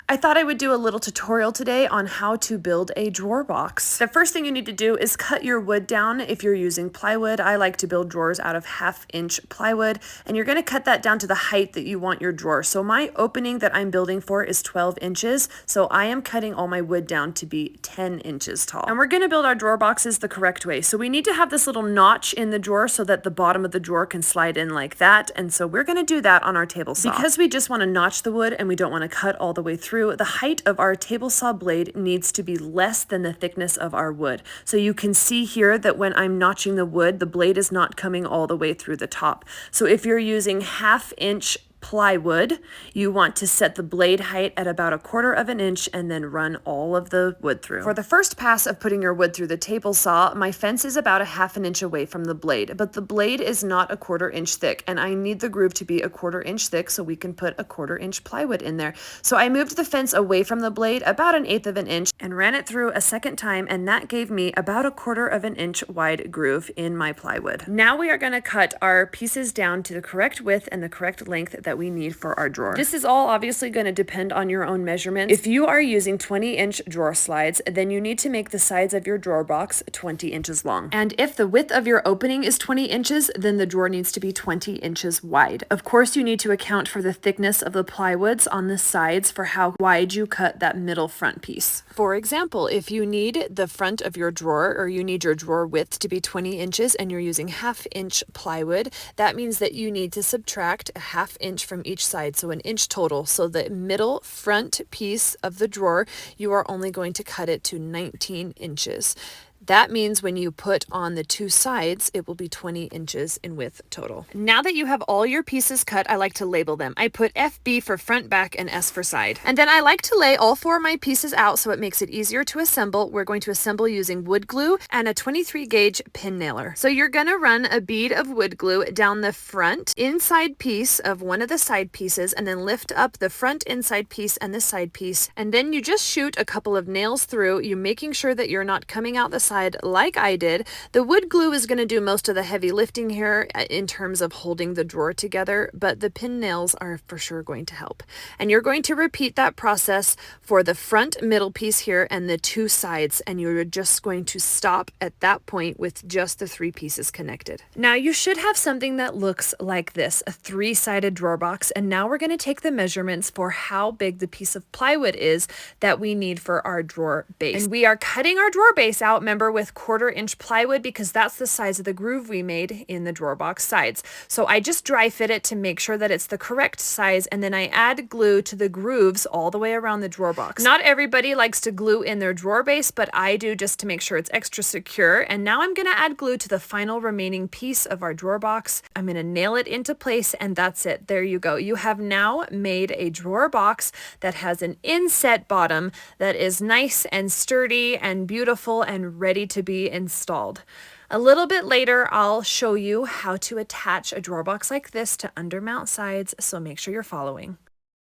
I thought I would do a little tutorial today on how to build a drawer box. The first thing you need to do is cut your wood down if you're using plywood. I like to build drawers out of 1/2 inch plywood, and you're going to cut that down to the height that you want your drawer. So my opening that I'm building for is 12 inches, so I am cutting all my wood down to be 10 inches tall. And we're going to build our drawer boxes the correct way. So we need to have this little notch in the drawer so that the bottom of the drawer can slide in like that, and so we're going to do that on our table saw. Because we just want to notch the wood and we don't want to cut all the way through, the height of our table saw blade needs to be less than the thickness of our wood. So you can see here that when I'm notching the wood, the blade is not coming all the way through the top. So if you're using 1/2 inch plywood, you want to set the blade height at about 1/4 inch and then run all of the wood through. For the first pass of putting your wood through the table saw, my fence is about 1/2 inch away from the blade, but the blade is not 1/4 inch thick, and I need the groove to be 1/4 inch thick so we can put 1/4 inch plywood in there. So I moved the fence away from the blade about 1/8 inch and ran it through a second time, and that gave me about 1/4 inch wide groove in my plywood. Now we are going to cut our pieces down to the correct width and the correct length that we need for our drawer. This is all obviously going to depend on your own measurements. If you are using 20-inch drawer slides, then you need to make the sides of your drawer box 20 inches long. And if the width of your opening is 20 inches, then the drawer needs to be 20 inches wide. Of course, you need to account for the thickness of the plywoods on the sides for how wide you cut that middle front piece. For example, if you need the front of your drawer, or you need your drawer width to be 20 inches and you're using 1/2 inch plywood, that means that you need to subtract 1/2 inch from each side, so 1 inch total. So the middle front piece of the drawer, you are only going to cut it to 19 inches. That means when you put on the two sides, it will be 20 inches in width total. Now that you have all your pieces cut, I like to label them. I put FB for front, back, and S for side. And then I like to lay all 4 of my pieces out so it makes it easier to assemble. We're going to assemble using wood glue and a 23 gauge pin nailer. So you're going to run a bead of wood glue down the front inside piece of one of the side pieces, and then lift up the front inside piece and the side piece. And then you just shoot a couple of nails through. You're making sure that you're not coming out the side like I did. The wood glue is going to do most of the heavy lifting here in terms of holding the drawer together, but the pin nails are for sure going to help. And you're going to repeat that process for the front middle piece here and the two sides, and you're just going to stop at that point with just the 3 pieces connected. Now you should have something that looks like this, a 3-sided drawer box, and now we're going to take the measurements for how big the piece of plywood is that we need for our drawer base. And we are cutting our drawer base out, remember, with 1/4 inch plywood because that's the size of the groove we made in the drawer box sides. So I just dry fit it to make sure that it's the correct size, and then I add glue to the grooves all the way around the drawer box. Not everybody likes to glue in their drawer base, but I do just to make sure it's extra secure. And now I'm going to add glue to the final remaining piece of our drawer box. I'm going to nail it into place, and that's it. There you go. You have now made a drawer box that has an inset bottom that is nice and sturdy and beautiful and ready to be installed. A little bit later, I'll show you how to attach a drawer box like this to undermount sides, so make sure you're following.